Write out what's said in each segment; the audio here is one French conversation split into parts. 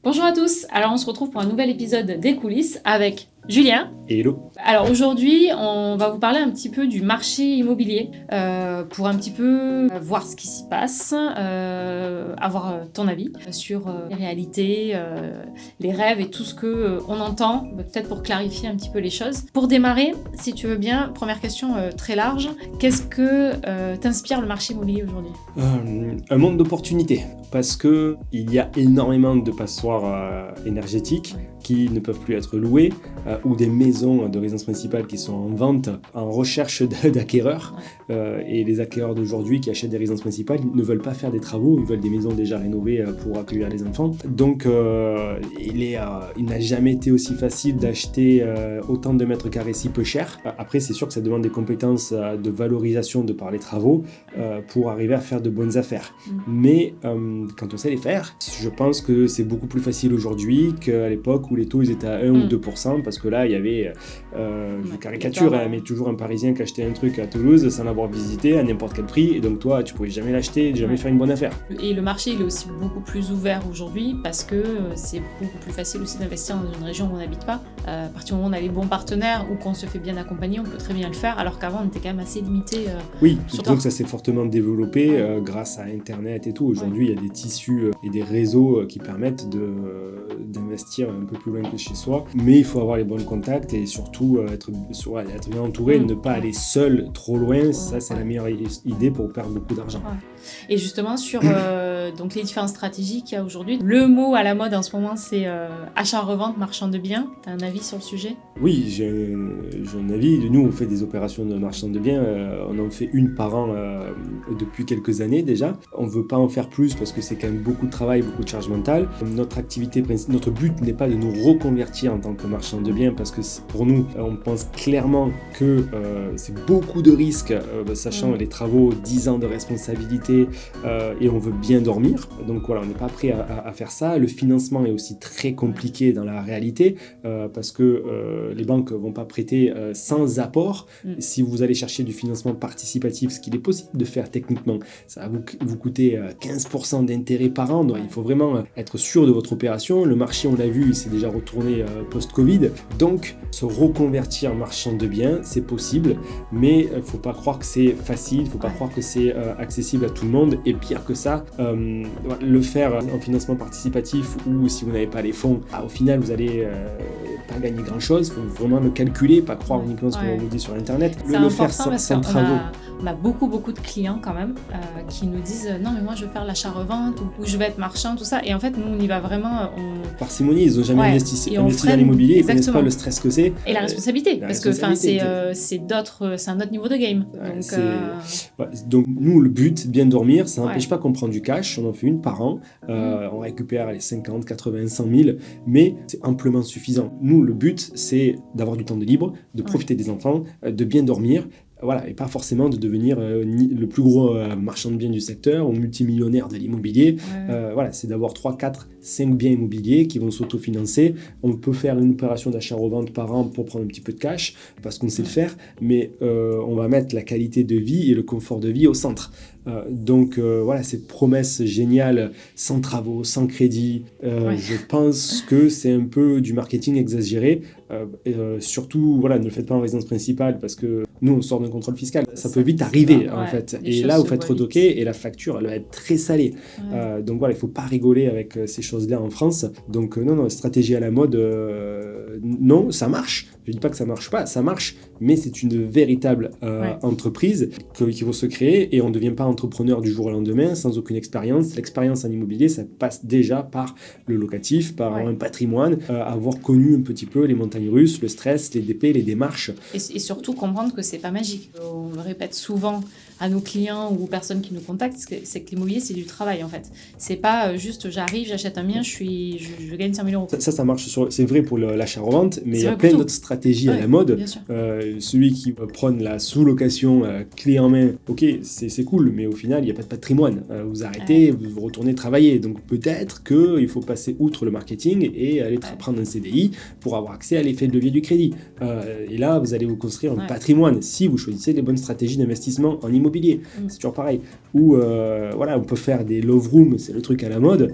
Bonjour à tous, alors on se retrouve pour un nouvel épisode des coulisses avec Julien. Et hello. Alors aujourd'hui, on va vous parler un petit peu du marché immobilier pour un petit peu voir ce qui s'y passe, avoir ton avis sur les réalités, les rêves et tout ce qu'on entend, peut-être pour clarifier un petit peu les choses. Pour démarrer, si tu veux bien, première question très large, qu'est-ce que t'inspire le marché immobilier aujourd'hui ? Un monde d'opportunités, parce qu'il y a énormément de passoires énergétiques qui ne peuvent plus être louées, ou des maisons de résidence principale qui sont en vente, en recherche d'acquéreurs. Et les acquéreurs d'aujourd'hui qui achètent des résidences principales ne veulent pas faire des travaux, ils veulent des maisons déjà rénovées pour accueillir les enfants. Donc il n'a jamais été aussi facile d'acheter autant de mètres carrés si peu cher. Après, c'est sûr que ça demande des compétences de valorisation de par les travaux pour arriver à faire de bonnes affaires. Mais quand on sait les faire, je pense que c'est beaucoup plus facile aujourd'hui qu'à l'époque où les taux ils étaient à 1 ou 2%, parce que là, il y avait, je caricature, mais toujours un Parisien qui achetait un truc à Toulouse sans l'avoir visité à n'importe quel prix, et donc toi, tu pouvais jamais l'acheter, jamais faire une bonne affaire. Et le marché, il est aussi beaucoup plus ouvert aujourd'hui, parce que c'est beaucoup plus facile aussi d'investir dans une région où on n'habite pas. À partir du moment où on a les bons partenaires ou qu'on se fait bien accompagner, on peut très bien le faire, alors qu'avant, on était quand même assez limité. Oui, surtout que ça s'est fortement développé grâce à Internet et tout. Aujourd'hui, il y a des tissus et des réseaux qui permettent d'investir un peu plus loin que chez soi, mais il faut avoir les bons contacts et surtout être bien entouré, ne pas aller seul trop loin. Ça, c'est la meilleure idée pour perdre beaucoup d'argent. Et justement, sur donc les différentes stratégies qu'il y a aujourd'hui, le mot à la mode en ce moment, c'est achat-revente, marchand de biens. Tu as un avis sur le sujet ? Oui, j'ai un avis. Nous, on fait des opérations de marchand de biens. On en fait une par an depuis quelques années déjà. On ne veut pas en faire plus parce que c'est quand même beaucoup de travail, beaucoup de charge mentale. Notre but n'est pas de nous reconvertir en tant que marchand de biens, parce que pour nous, on pense clairement que c'est beaucoup de risques, sachant les travaux, 10 ans de responsabilité, et on veut bien dormir. Donc voilà, on n'est pas prêt à faire ça. Le financement est aussi très compliqué dans la réalité, parce que les banques ne vont pas prêter sans apport. Si vous allez chercher du financement participatif, ce qu'il est possible de faire techniquement, ça va vous coûter 15% d'intérêt par an. Donc il faut vraiment être sûr de votre opération. Le marché, on l'a vu, il s'est déjà retourné post-Covid. Donc se reconvertir en marchand de biens, c'est possible, mais il ne faut pas croire que c'est facile, il ne faut pas croire que c'est accessible à tout le monde. Et pire que ça, le faire en financement participatif ou si vous n'avez pas les fonds, au final vous allez pas gagner grand chose. Il faut vraiment le calculer, pas croire uniquement ce qu'on vous dit sur internet. Le faire sans travaux. On a beaucoup de clients quand même qui nous disent non mais moi je veux faire l'achat-revente ou je vais être marchand, tout ça, et en fait nous on y va vraiment parcimonie. Ils n'ont jamais investi dans l'immobilier, ils ne connaissent pas le stress que c'est et la responsabilité, parce que c'est un autre niveau de game. Donc nous, le but, bien dormir, ça n'empêche pas qu'on prend du cash. On en fait une par an, on récupère les 50, 80, 100 000, mais c'est amplement suffisant. Nous, le but, c'est d'avoir du temps de libre, de profiter des enfants, de bien dormir. Voilà, et pas forcément de devenir le plus gros marchand de biens du secteur ou multimillionnaire de l'immobilier. Voilà, c'est d'avoir 3, 4, 5 biens immobiliers qui vont s'autofinancer. On peut faire une opération d'achat-revente par an pour prendre un petit peu de cash, parce qu'on sait le faire, mais on va mettre la qualité de vie et le confort de vie au centre. Donc voilà, cette promesse géniale, sans travaux, sans crédit, je pense que c'est un peu du marketing exagéré. Surtout, voilà, ne le faites pas en résidence principale, parce que nous, on sort d'un contrôle fiscal. Ça peut vite arriver, en fait. Et là, vous faites redocker et la facture, elle va être très salée. Donc voilà, il ne faut pas rigoler avec ces choses-là en France. Donc non, stratégie à la mode, non, ça marche. Je ne dis pas que ça ne marche pas, ça marche, mais c'est une véritable entreprise qui va se créer, et on ne devient pas entrepreneur du jour au lendemain sans aucune expérience. L'expérience en immobilier, ça passe déjà par le locatif, par un patrimoine, avoir connu un petit peu les montagnes russes, le stress, les DP, les démarches. Et surtout comprendre que c'est pas magique. On le répète souvent à nos clients ou aux personnes qui nous contactent, c'est que l'immobilier, c'est du travail en fait. C'est pas juste j'arrive, j'achète un bien, je gagne 5 000 €. Ça marche, c'est vrai pour l'achat-revente, mais il y a plein d'autres stratégies à la mode. Celui qui prône la sous-location clé en main, ok, c'est cool, mais au final, il n'y a pas de patrimoine. Vous arrêtez, vous retournez travailler. Donc peut-être qu'il faut passer outre le marketing et aller prendre un CDI pour avoir accès à l'effet de levier du crédit. Et là, vous allez vous construire un patrimoine si vous choisissez les bonnes stratégies d'investissement en immobilier. l'immobilier. C'est toujours pareil. Ou voilà, on peut faire des love rooms, c'est le truc à la mode,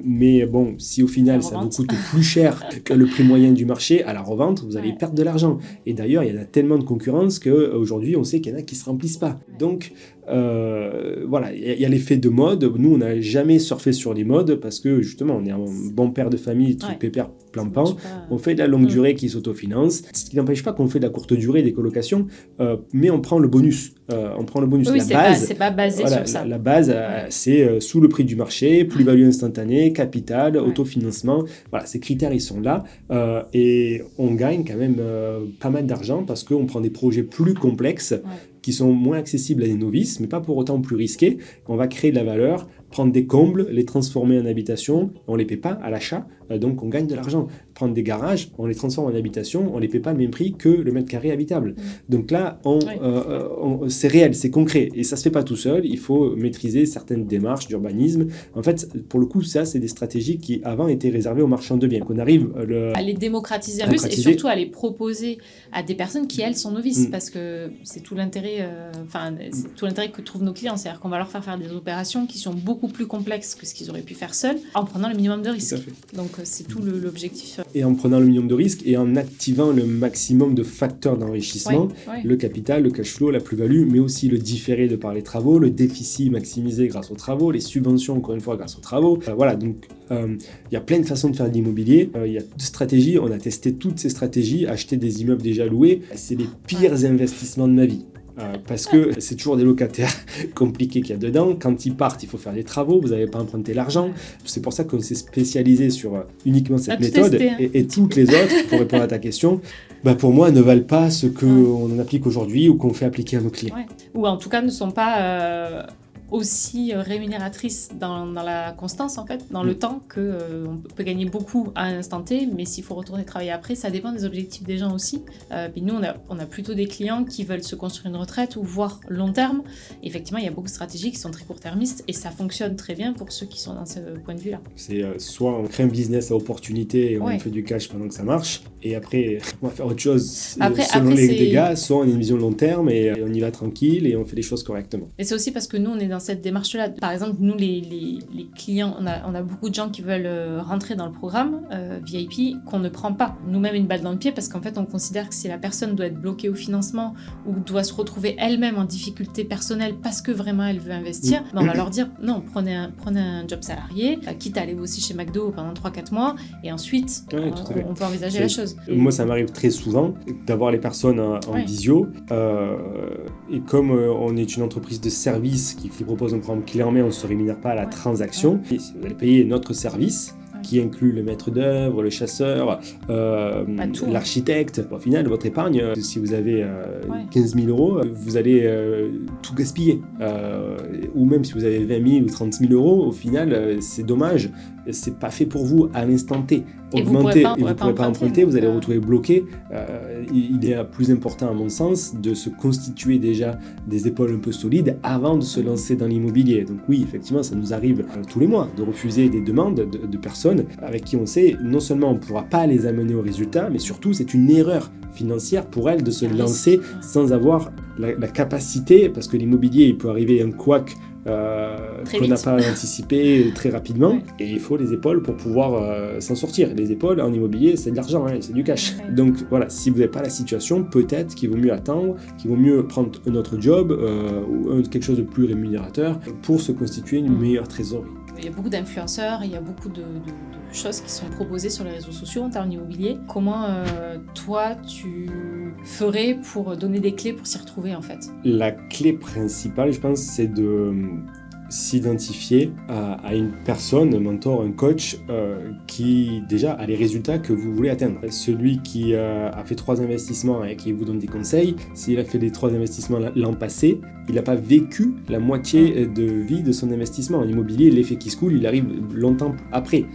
mais bon, si au final ça vous coûte plus cher que le prix moyen du marché, à la revente, vous allez perdre de l'argent. Et d'ailleurs, il y en a tellement de concurrence qu'aujourd'hui, on sait qu'il y en a qui ne se remplissent pas. Donc, voilà, il y a l'effet de mode. Nous, on n'a jamais surfé sur les modes parce que justement, on est un bon père de famille, truc pépère, plan-pan. On fait de la longue durée qui s'autofinance, ce qui n'empêche pas qu'on fait de la courte durée des colocations, mais on prend le bonus. Oui, c'est pas basé sur ça. La base, c'est sous le prix du marché, plus-value instantanée, capital, autofinancement. Voilà, ces critères, ils sont là. Et on gagne quand même pas mal d'argent parce qu'on prend des projets plus complexes qui sont moins accessibles à des novices, mais pas pour autant plus risqués. On va créer de la valeur, prendre des combles, les transformer en habitation, on ne les paie pas à l'achat, donc on gagne de l'argent. Prendre des garages, on les transforme en habitation, on ne les paie pas le même prix que le mètre carré habitable. Donc là, c'est réel, c'est concret, et ça ne se fait pas tout seul, il faut maîtriser certaines démarches d'urbanisme. En fait, pour le coup, ça, c'est des stratégies qui avant étaient réservées aux marchands de biens. On arrive à les démocratiser un peu, et surtout à les proposer à des personnes qui, elles, sont novices, parce que c'est tout l'intérêt, c'est tout l'intérêt que trouvent nos clients, c'est-à-dire qu'on va leur faire des opérations qui sont beaucoup plus complexes que ce qu'ils auraient pu faire seuls, en prenant le minimum de risques. Donc c'est tout l'objectif. Et en prenant le minimum de risques et en activant le maximum de facteurs d'enrichissement, le capital, le cash flow, la plus-value, mais aussi le différé de par les travaux, le déficit maximisé grâce aux travaux, les subventions, encore une fois, grâce aux travaux. Voilà, donc il y a plein de façons de faire de l'immobilier. Il y a deux stratégies, on a testé toutes ces stratégies, acheter des immeubles déjà loués, c'est les pires investissements de ma vie. Parce que c'est toujours des locataires compliqués qu'il y a dedans. Quand ils partent, il faut faire des travaux, vous n'avez pas emprunté l'argent. C'est pour ça qu'on s'est spécialisé sur uniquement cette méthode. Et toutes les autres, pour répondre à ta question, pour moi, ne valent pas ce qu'on en applique aujourd'hui ou qu'on fait appliquer à nos clients. Ou en tout cas ne sont pas aussi rémunératrice dans la constance, en fait, dans le temps, on peut gagner beaucoup à un instant T, mais s'il faut retourner travailler après, ça dépend des objectifs des gens aussi. Puis nous, on a plutôt des clients qui veulent se construire une retraite ou voir long terme. Et effectivement, il y a beaucoup de stratégies qui sont très court-termistes et ça fonctionne très bien pour ceux qui sont dans ce point de vue-là. C'est soit on crée un business à opportunité et on fait du cash pendant que ça marche, et après, on va faire autre chose selon les dégâts, soit on a une vision long terme et on y va tranquille et on fait les choses correctement. Et c'est aussi parce que nous, on est dans cette démarche-là. Par exemple, nous, les clients, on a beaucoup de gens qui veulent rentrer dans le programme VIP qu'on ne prend pas nous-mêmes une balle dans le pied parce qu'en fait, on considère que si la personne doit être bloquée au financement ou doit se retrouver elle-même en difficulté personnelle parce que vraiment elle veut investir, on va leur dire non, prenez un job salarié, quitte à aller bosser chez McDo pendant 3-4 mois et ensuite on peut envisager la chose. Moi, ça m'arrive très souvent d'avoir les personnes en visio et comme on est une entreprise de service qui propose un programme clé en main, on ne se rémunère pas à la transaction. Et si vous allez payer notre service, qui inclut le maître d'œuvre, le chasseur, l'architecte. Au final, votre épargne, si vous avez 15 000 euros, vous allez tout gaspiller. Ou même si vous avez 20 000 ou 30 000 euros, au final, c'est dommage. C'est pas fait pour vous à l'instant T. Augmenter, et vous ne pourrez pas emprunter, vous allez vous retrouver bloqué. Il est plus important, à mon sens, de se constituer déjà des épaules un peu solides avant de se lancer dans l'immobilier. Donc oui, effectivement, ça nous arrive tous les mois de refuser des demandes de personnes avec qui on sait non seulement on ne pourra pas les amener au résultat, mais surtout c'est une erreur financière pour elles de se lancer sans avoir la capacité, parce que l'immobilier, il peut arriver un couac qu'on n'a pas anticipé très rapidement, et il faut les épaules pour pouvoir s'en sortir. Les épaules en immobilier, c'est de l'argent, c'est du cash. Donc voilà, si vous n'avez pas la situation, peut-être qu'il vaut mieux attendre, qu'il vaut mieux prendre un autre job ou quelque chose de plus rémunérateur pour se constituer une meilleure trésorerie. Il y a beaucoup d'influenceurs, il y a beaucoup de choses qui sont proposées sur les réseaux sociaux en termes immobiliers. Comment toi tu ferais pour donner des clés pour s'y retrouver en fait ? La clé principale, je pense, c'est de s'identifier à une personne, un mentor, un coach qui déjà a les résultats que vous voulez atteindre. Celui qui a fait 3 investissements et qui vous donne des conseils, s'il a fait les 3 investissements l'an passé, il n'a pas vécu la moitié de vie de son investissement. En immobilier, l'effet qui se coule, il arrive longtemps après.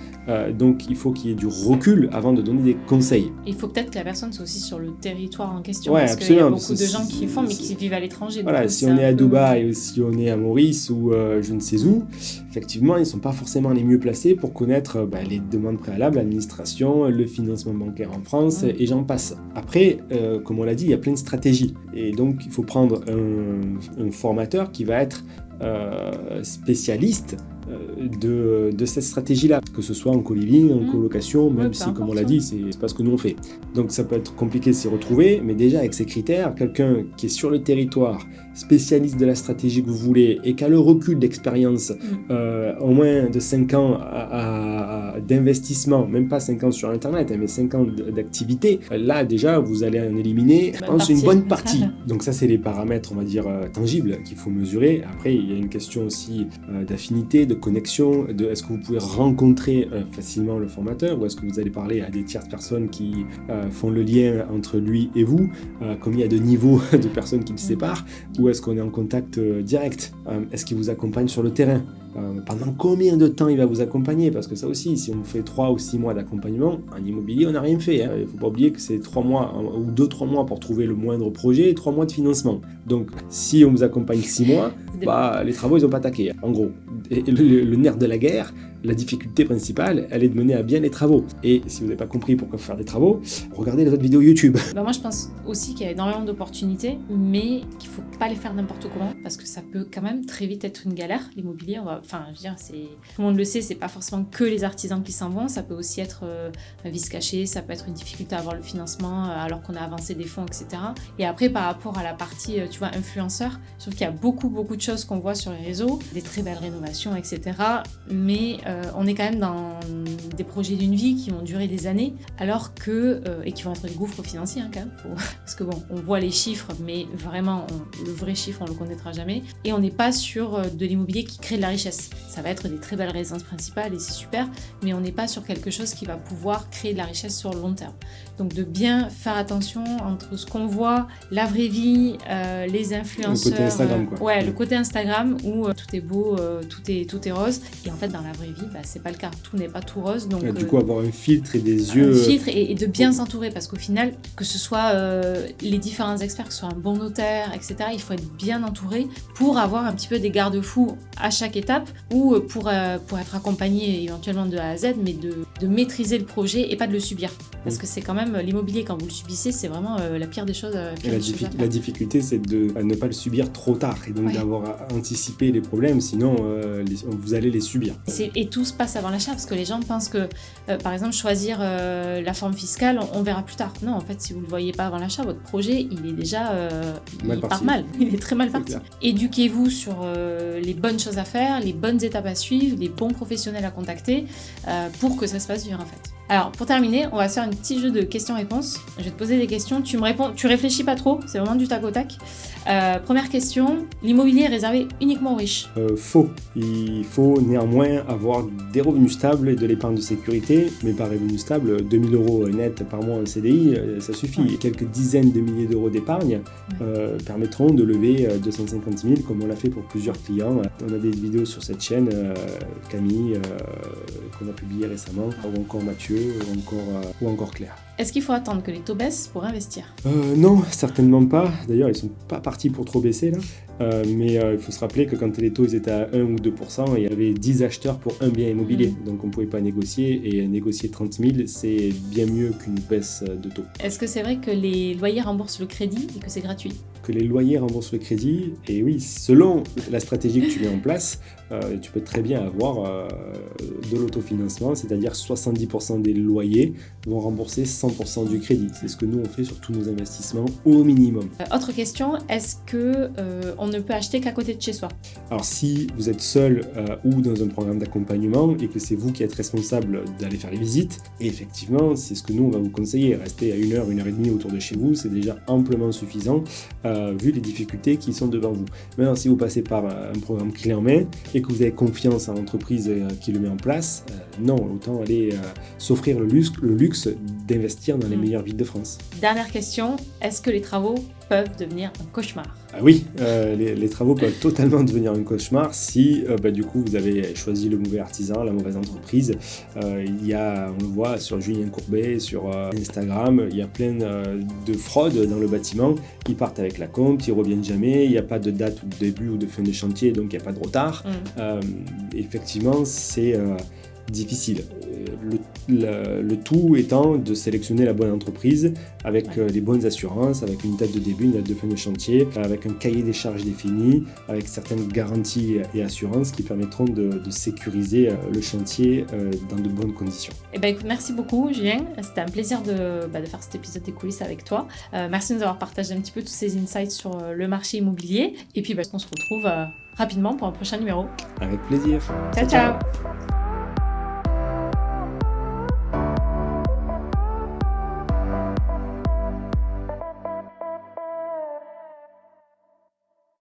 Donc il faut qu'il y ait du recul avant de donner des conseils. Il faut peut-être que la personne soit aussi sur le territoire en question, parce qu'il y a beaucoup de gens qui font mais qui vivent à l'étranger. Voilà, si on est à Dubaï ou si on est à Maurice ou je ne sais où, effectivement, ils ne sont pas forcément les mieux placés pour connaître les demandes préalables, l'administration, le financement bancaire en France, et j'en passe. Après, comme on l'a dit, il y a plein de stratégies. Et donc, il faut prendre un formateur qui va être spécialiste de cette stratégie-là, que ce soit en co-living, en colocation, même si, comme on l'a dit, c'est pas ce que nous on fait. Donc ça peut être compliqué de s'y retrouver, mais déjà avec ces critères, quelqu'un qui est sur le territoire, spécialiste de la stratégie que vous voulez, et qui a le recul d'expérience, au moins de 5 ans d'investissement, même pas 5 ans sur Internet, mais 5 ans d'activité, là déjà vous allez en éliminer, je pense, une bonne partie. Donc ça c'est les paramètres, on va dire, tangibles qu'il faut mesurer. Après il y a une question aussi d'affinité, de connexion, de est-ce que vous pouvez rencontrer facilement le formateur, ou est-ce que vous allez parler à des tierces personnes qui font le lien entre lui et vous, comme il y a de niveaux de personnes qui le séparent, ou est-ce qu'on est en contact direct, est-ce qu'il vous accompagne sur le terrain, pendant combien de temps il va vous accompagner, parce que ça aussi, si on fait 3 ou 6 mois d'accompagnement, en immobilier on n'a rien fait, il ne faut pas oublier que c'est 3 mois ou 2-3 mois pour trouver le moindre projet et 3 mois de financement. Donc si on vous accompagne 6 mois, les travaux ils n'ont pas attaqué, en gros. Et le nerf de la guerre, la difficulté principale, elle est de mener à bien les travaux. Et si vous n'avez pas compris pourquoi faire des travaux, regardez les autres vidéos YouTube. Moi, je pense aussi qu'il y a énormément d'opportunités, mais qu'il ne faut pas les faire n'importe comment, parce que ça peut quand même très vite être une galère. L'immobilier, je veux dire, tout le monde le sait, c'est pas forcément que les artisans qui s'en vont, ça peut aussi être un vice caché, ça peut être une difficulté à avoir le financement alors qu'on a avancé des fonds, etc. Et après, par rapport à la partie, influenceur, je trouve qu'il y a beaucoup de choses qu'on voit sur les réseaux, des très belles rénovations, etc. Mais on est quand même dans des projets d'une vie qui vont durer des années, alors que, et qui vont être des gouffres financiers quand même, parce que on voit les chiffres, mais vraiment, le vrai chiffre, on le connaîtra jamais, et on n'est pas sur de l'immobilier qui crée de la richesse. Ça va être des très belles résidences principales, et c'est super, mais on n'est pas sur quelque chose qui va pouvoir créer de la richesse sur le long terme. Donc de bien faire attention entre ce qu'on voit, la vraie vie, les influenceurs... Le côté Instagram, quoi. Le côté Instagram, où tout est beau, tout est rose, et en fait, dans la vraie vie, c'est pas le cas. Tout n'est pas tout rose. Donc, du coup, avoir un filtre et des yeux... Un filtre et de bien s'entourer, parce qu'au final, que ce soit les différents experts, que ce soit un bon notaire, etc., il faut être bien entouré pour avoir un petit peu des garde-fous à chaque étape, ou pour être accompagné éventuellement de A à Z, mais de maîtriser le projet et pas de le subir. Parce que c'est quand même l'immobilier, quand vous le subissez, c'est vraiment la pire des choses. La difficulté, c'est de ne pas le subir trop tard, et donc d'avoir anticipé les problèmes, sinon vous allez les subir. Et tout se passe avant l'achat, parce que les gens pensent que, par exemple, choisir la forme fiscale, on verra plus tard. Non, en fait, si vous ne le voyez pas avant l'achat, votre projet, il est déjà part mal. Il est très mal parti. Éduquez-vous sur les bonnes choses à faire, les bonnes étapes à suivre, les bons professionnels à contacter pour que ça se passe bien, en fait. Alors, pour terminer, on va se faire un petit jeu de questions-réponses. Je vais te poser des questions, tu me réponds, tu réfléchis pas trop, c'est vraiment du tac au tac. Première question, l'immobilier est réservé uniquement aux riches? Faux. Il faut néanmoins avoir des revenus stables et de l'épargne de sécurité, mais par revenus stables, 2000 € net par mois en CDI, ça suffit. Ouais. Quelques dizaines de milliers d'euros d'épargne permettront de lever 250 000, comme on l'a fait pour plusieurs clients. On a des vidéos sur cette chaîne, Camille, qu'on a publié récemment, ou encore Mathieu, ou encore Claire. Est-ce qu'il faut attendre que les taux baissent pour investir? Non, certainement pas. D'ailleurs, ils ne sont pas partis pour trop baisser là. Mais il faut se rappeler que quand les taux ils étaient à 1 ou 2%, il y avait 10 acheteurs pour un bien immobilier. Donc on ne pouvait pas négocier. Et négocier 30 000, c'est bien mieux qu'une baisse de taux. Est-ce que c'est vrai que les loyers remboursent le crédit et que c'est gratuit? Que les loyers remboursent le crédit, et oui, selon la stratégie que tu mets en place, tu peux très bien avoir de l'autofinancement, c'est-à-dire 70% des loyers vont rembourser 100% du crédit. C'est ce que nous on fait sur tous nos investissements au minimum. Autre question, est-ce que on ne peut acheter qu'à côté de chez soi? Alors si vous êtes seul ou dans un programme d'accompagnement et que c'est vous qui êtes responsable d'aller faire les visites, et effectivement c'est ce que nous on va vous conseiller. Rester à 1 heure, 1 heure et demie autour de chez vous, c'est déjà amplement suffisant vu les difficultés qui sont devant vous. Maintenant si vous passez par un programme clé en main et que vous avez confiance en l'entreprise qui le met en place, non, autant aller s'offrir le luxe d'investir dans les meilleures villes de France. Dernière question, est-ce que les travaux peuvent devenir un cauchemar? Oui, les travaux peuvent totalement devenir un cauchemar si du coup vous avez choisi le mauvais artisan, la mauvaise entreprise. On le voit sur Julien Courbet, sur Instagram, il y a plein de fraudes dans le bâtiment. Ils partent avec la compte, ils reviennent jamais, il n'y a pas de date de début ou de fin de chantier, donc il n'y a pas de retard. Effectivement, c'est difficile. Le tout étant de sélectionner la bonne entreprise avec les bonnes assurances, avec une date de début, une date de fin de chantier, avec un cahier des charges défini, avec certaines garanties et assurances qui permettront de sécuriser le chantier dans de bonnes conditions. Écoute, merci beaucoup Julien, c'était un plaisir de faire cet épisode des coulisses avec toi. Merci de nous avoir partagé un petit peu tous ces insights sur le marché immobilier et puis on se retrouve rapidement pour un prochain numéro. Avec plaisir. Ciao.